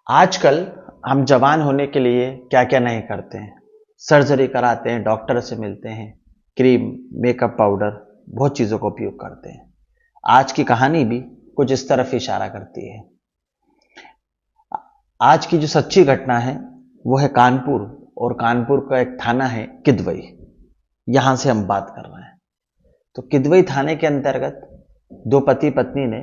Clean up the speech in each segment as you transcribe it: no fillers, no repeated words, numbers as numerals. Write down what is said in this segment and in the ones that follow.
आजकल हम जवान होने के लिए क्या क्या नहीं करते हैं। सर्जरी कराते हैं, डॉक्टर से मिलते हैं, क्रीम, मेकअप पाउडर, बहुत चीज़ों का उपयोग करते हैं। आज की कहानी भी कुछ इस तरफ इशारा करती है। आज की जो सच्ची घटना है वो है कानपुर, और कानपुर का एक थाना है किदवई। यहां से हम बात कर रहे हैं। तो किदवई थाने के अंतर्गत दो पति पत्नी ने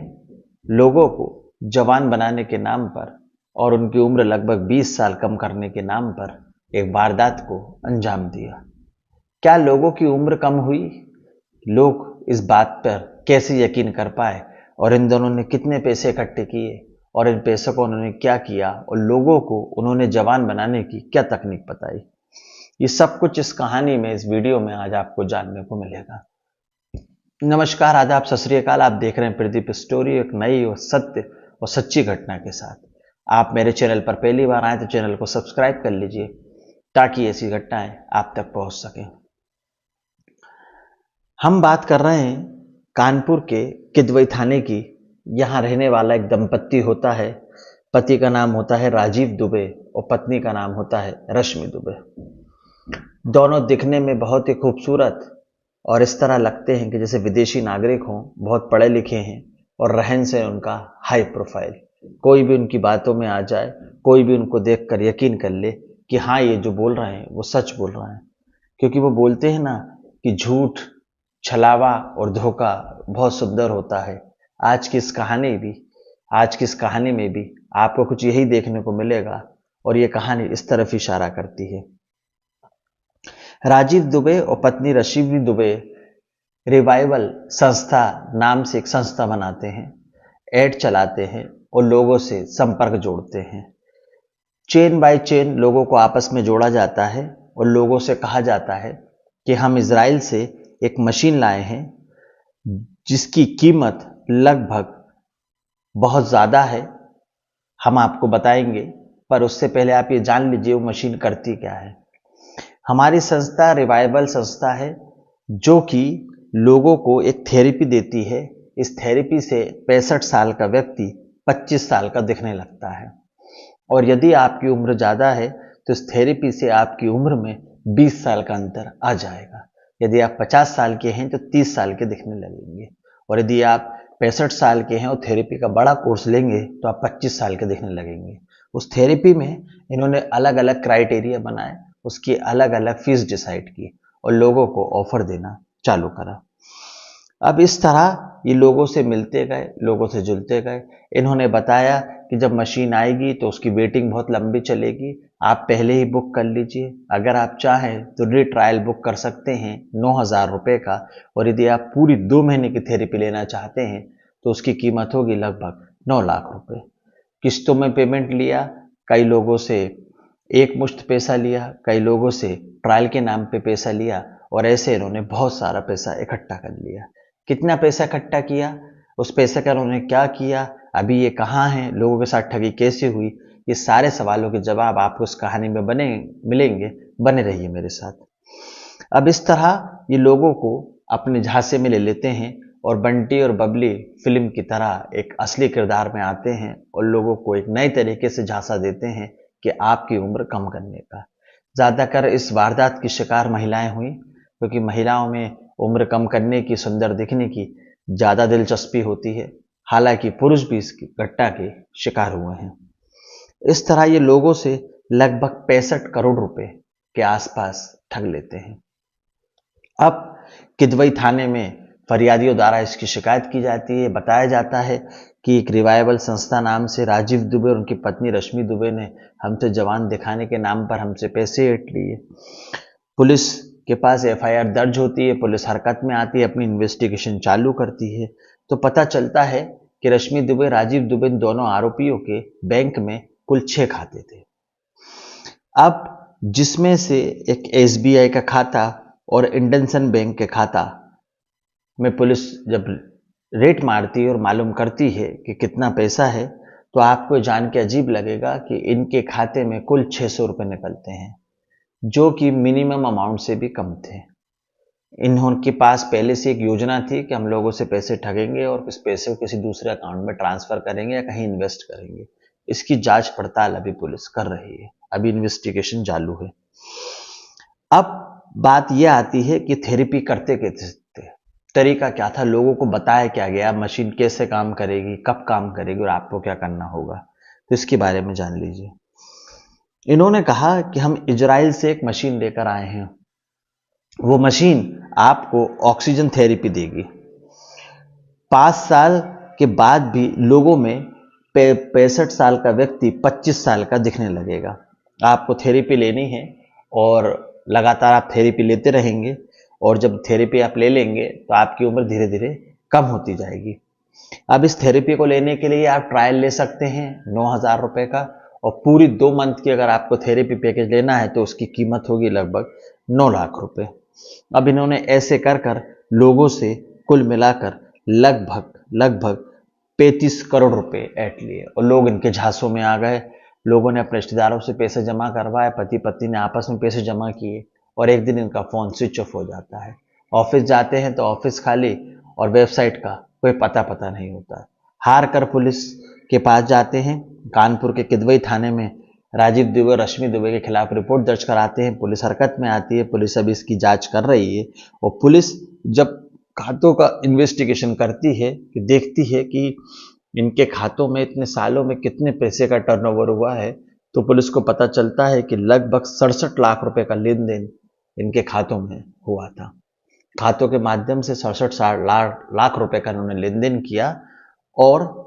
लोगों को जवान बनाने के नाम पर और उनकी उम्र लगभग 20 साल कम करने के नाम पर एक वारदात को अंजाम दिया। क्या लोगों की उम्र कम हुई? लोग इस बात पर कैसे यकीन कर पाए? और इन दोनों ने कितने पैसे इकट्ठे किए और इन पैसों को उन्होंने क्या किया और लोगों को उन्होंने जवान बनाने की क्या तकनीक बताई? ये सब कुछ इस कहानी में, इस वीडियो में आज आपको जानने को मिलेगा। नमस्कार, आदाब, सत श्री अकाल। आप देख रहे हैं प्रदीप स्टोरी, एक नई और सत्य और सच्ची घटना के साथ। आप मेरे चैनल पर पहली बार आए तो चैनल को सब्सक्राइब कर लीजिए ताकि ऐसी घटनाएं आप तक पहुंच सकें। हम बात कर रहे हैं कानपुर के किदवई थाने की। यहां रहने वाला एक दंपत्ति होता है। पति का नाम होता है राजीव दुबे और पत्नी का नाम होता है रश्मि दुबे। दोनों दिखने में बहुत ही खूबसूरत और इस तरह लगते हैं कि जैसे विदेशी नागरिक हों, बहुत पढ़े लिखे हैं और रहन सहन उनका हाई प्रोफाइल। कोई भी उनकी बातों में आ जाए, कोई भी उनको देखकर यकीन कर ले कि हाँ, ये जो बोल रहे हैं वो सच बोल रहे हैं। क्योंकि वो बोलते हैं ना कि झूठ, छलावा और धोखा बहुत सुंदर होता है। आज की इस कहानी भी आज की इस कहानी में भी आपको कुछ यही देखने को मिलेगा और ये कहानी इस तरफ इशारा करती है। राजीव दुबे और पत्नी रश्मि दुबे रिवाइवल संस्था नाम से एक संस्था बनाते हैं, एड चलाते हैं और लोगों से संपर्क जोड़ते हैं। चेन बाय चेन लोगों को आपस में जोड़ा जाता है और लोगों से कहा जाता है कि हम इजराइल से एक मशीन लाए हैं जिसकी कीमत लगभग बहुत ज़्यादा है, हम आपको बताएंगे, पर उससे पहले आप ये जान लीजिए वो मशीन करती क्या है। हमारी संस्था रिवाइवल संस्था है जो कि लोगों को एक थेरेपी देती है। इस थेरेपी से 65 साल का व्यक्ति 25 साल का दिखने लगता है, और यदि आपकी उम्र ज़्यादा है तो इस थेरेपी से आपकी उम्र में 20 साल का अंतर आ जाएगा। यदि आप 50 साल के हैं तो 30 साल के दिखने लगेंगे, और यदि आप 65 साल के हैं और थेरेपी का बड़ा कोर्स लेंगे तो आप 25 साल के दिखने लगेंगे। उस थेरेपी में इन्होंने अलग अलग क्राइटेरिया बनाए, उसकी अलग अलग फीस डिसाइड की और लोगों को ऑफर देना चालू करा। अब इस तरह ये लोगों से मिलते गए, लोगों से जुलते गए। इन्होंने बताया कि जब मशीन आएगी तो उसकी वेटिंग बहुत लंबी चलेगी, आप पहले ही बुक कर लीजिए। अगर आप चाहें तो री ट्रायल बुक कर सकते हैं 9,000 रुपये का, और यदि आप पूरी 2 महीने की थेरेपी लेना चाहते हैं तो उसकी कीमत होगी लगभग 9 लाख रुपए। किस्तों में पेमेंट लिया, कई लोगों से एक मुश्त पैसा लिया, कई लोगों से ट्रायल के नाम पे पैसा लिया, और ऐसे इन्होंने बहुत सारा पैसा इकट्ठा कर लिया। कितना पैसा इकट्ठा किया, उस पैसे का उन्होंने क्या किया, अभी ये कहाँ हैं, लोगों के साथ ठगी कैसे हुई, ये सारे सवालों के जवाब आपको इस कहानी में मिलेंगे। बने रहिए मेरे साथ। अब इस तरह ये लोगों को अपने झांसे में ले लेते हैं और बंटी और बबली फिल्म की तरह एक असली किरदार में आते हैं और लोगों को एक नए तरीके से झांसा देते हैं कि आपकी उम्र कम करने का। ज़्यादातर इस वारदात की शिकार महिलाएं हुई, क्योंकि महिलाओं में उम्र कम करने की, सुंदर दिखने की ज़्यादा दिलचस्पी होती है। हालांकि पुरुष भी इस घटना के शिकार हुए हैं। इस तरह ये लोगों से लगभग 65 करोड़ रुपए के आसपास ठग लेते हैं। अब किदवई थाने में फरियादियों द्वारा इसकी शिकायत की जाती है। बताया जाता है कि एक रिवाइवल संस्था नाम से राजीव दुबे और उनकी पत्नी रश्मि दुबे ने हमसे जवान दिखाने के नाम पर हमसे पैसे ऐंठ लिए। पुलिस के पास एफआईआर दर्ज होती है, पुलिस हरकत में आती है, अपनी इन्वेस्टिगेशन चालू करती है। तो पता चलता है कि रश्मि दुबे, राजीव दुबे, दोनों आरोपियों के बैंक में कुल 6 खाते थे। अब जिसमें से एक एसबीआई का खाता और इंडनसन बैंक के खाता में पुलिस जब रेट मारती है और मालूम करती है कि कितना पैसा है, तो आपको जान के अजीब लगेगा कि इनके खाते में कुल 600 रुपये निकलते हैं, जो कि मिनिमम अमाउंट से भी कम थे। इन्होंने पास पहले से एक योजना थी कि हम लोगों से पैसे ठगेंगे और इस पैसे को किसी दूसरे अकाउंट में ट्रांसफर करेंगे या कहीं इन्वेस्ट करेंगे। इसकी जांच पड़ताल अभी पुलिस कर रही है, अभी इन्वेस्टिगेशन चालू है। अब बात यह आती है कि थेरेपी करते कैसे थे, तरीका क्या था, लोगों को बताया क्या गया, मशीन कैसे काम करेगी, कब काम करेगी और आपको क्या करना होगा, तो इसके बारे में जान लीजिए। इन्होंने कहा कि हम इजराइल से एक मशीन लेकर आए हैं, वो मशीन आपको ऑक्सीजन थेरेपी देगी। 5 साल के बाद भी लोगों में 65 साल का व्यक्ति 25 साल का दिखने लगेगा। आपको थेरेपी लेनी है और लगातार आप थेरेपी लेते रहेंगे, और जब थेरेपी आप ले लेंगे तो आपकी उम्र धीरे धीरे कम होती जाएगी। अब इस थेरेपी को लेने के लिए आप ट्रायल ले सकते हैं 9,000 रुपए का, और पूरी 2 मंथ की अगर आपको थेरेपी पैकेज लेना है तो उसकी कीमत होगी लगभग 9 लाख रुपए। अब इन्होंने ऐसे कर कर लोगों से कुल मिलाकर लगभग 35 करोड़ रुपए ऐंठ लिए, और लोग इनके झांसों में आ गए। लोगों ने अपने रिश्तेदारों से पैसे जमा करवाए, पति पत्नी ने आपस में पैसे जमा किए, और एक दिन इनका फोन स्विच ऑफ हो जाता है। ऑफिस जाते हैं तो ऑफिस खाली, और वेबसाइट का कोई पता नहीं होता। हार कर पुलिस के पास जाते हैं, कानपुर के किदवई थाने में राजीव दुबे, रश्मि दुबे के खिलाफ रिपोर्ट दर्ज कराते हैं। पुलिस हरकत में आती है, पुलिस अभी इसकी जांच कर रही है, और पुलिस जब खातों का इन्वेस्टिगेशन करती है कि देखती है कि इनके खातों में इतने सालों में कितने पैसे का टर्नओवर हुआ है, तो पुलिस को पता चलता है कि लगभग 67 लाख रुपए का लेन देन इनके खातों में हुआ था। खातों के माध्यम से 67 लाख रुपए का इन्होंने लेन देन किया, और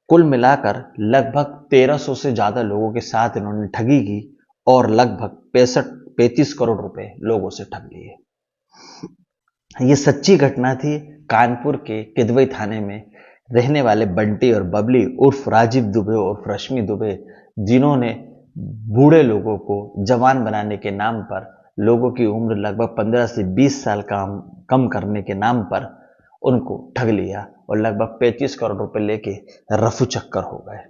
कुल मिलाकर लगभग 1300 से ज्यादा लोगों के साथ इन्होंने ठगी की, और लगभग 35 करोड़ रुपए लोगों से ठग लिए। ये सच्ची घटना थी कानपुर के किदवई थाने में रहने वाले बंटी और बबली उर्फ राजीव दुबे उर्फ रश्मि दुबे, जिन्होंने बूढ़े लोगों को जवान बनाने के नाम पर, लोगों की उम्र लगभग 15 से 20 साल कम करने के नाम पर उनको ठग लिया, और लगभग 35 करोड़ रुपए लेके रफू चक्कर हो गए।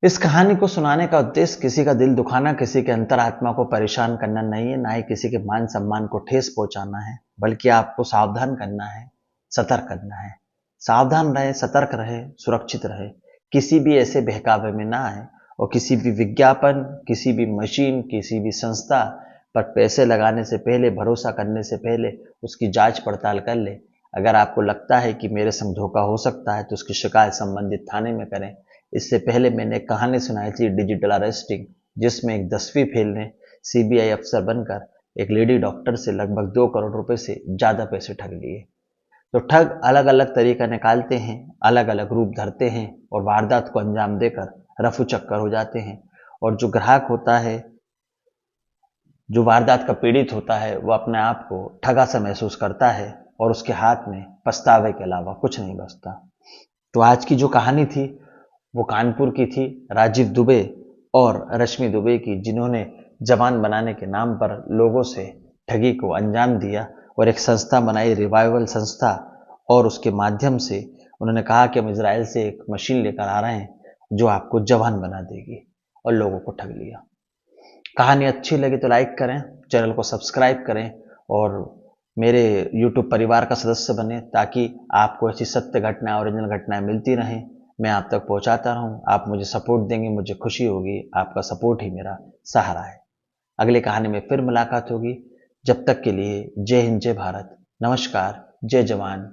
इस कहानी को सुनाने का उद्देश्य किसी का दिल दुखाना, किसी के अंतरात्मा को परेशान करना नहीं है, ना ही किसी के मान सम्मान को ठेस पहुंचाना है, बल्कि आपको सावधान करना है, सतर्क करना है। सावधान रहे, सतर्क रहे, सुरक्षित रहे, किसी भी ऐसे बहकावे में ना आए, और किसी भी विज्ञापन, किसी भी मशीन, किसी भी संस्था पर पैसे लगाने से पहले, भरोसा करने से पहले उसकी जांच पड़ताल कर ले। अगर आपको लगता है कि मेरे संग धोखा हो सकता है तो उसकी शिकायत संबंधित थाने में करें। इससे पहले मैंने एक कहानी सुनाई थी डिजिटल अरेस्टिंग, जिसमें एक 10वीं फेल ने सीबीआई अफसर बनकर एक लेडी डॉक्टर से लगभग 2 करोड़ रुपए से ज्यादा पैसे ठग लिए। तो ठग अलग अलग तरीका निकालते हैं, अलग अलग रूप धरते हैं, और वारदात को अंजाम देकर रफू चक्कर हो जाते हैं। और जो ग्राहक होता है, जो वारदात का पीड़ित होता है, वो अपने आप को ठगा सा महसूस करता है, और उसके हाथ में पछतावे के अलावा कुछ नहीं बचता। तो आज की जो कहानी थी वो कानपुर की थी, राजीव दुबे और रश्मि दुबे की, जिन्होंने जवान बनाने के नाम पर लोगों से ठगी को अंजाम दिया, और एक संस्था बनाई, रिवाइवल संस्था, और उसके माध्यम से उन्होंने कहा कि हम इजराइल से एक मशीन लेकर आ रहे हैं जो आपको जवान बना देगी, और लोगों को ठग लिया। कहानी अच्छी लगी तो लाइक करें, चैनल को सब्सक्राइब करें, और मेरे यूट्यूब परिवार का सदस्य बने, ताकि आपको ऐसी सत्य घटनाएं, ओरिजिनल घटनाएं मिलती रहें, मैं आप तक पहुंचाता रहूं। आप मुझे सपोर्ट देंगे, मुझे खुशी होगी, आपका सपोर्ट ही मेरा सहारा है। अगली कहानी में फिर मुलाकात होगी, जब तक के लिए जय हिंद, जय भारत, नमस्कार, जय जवान।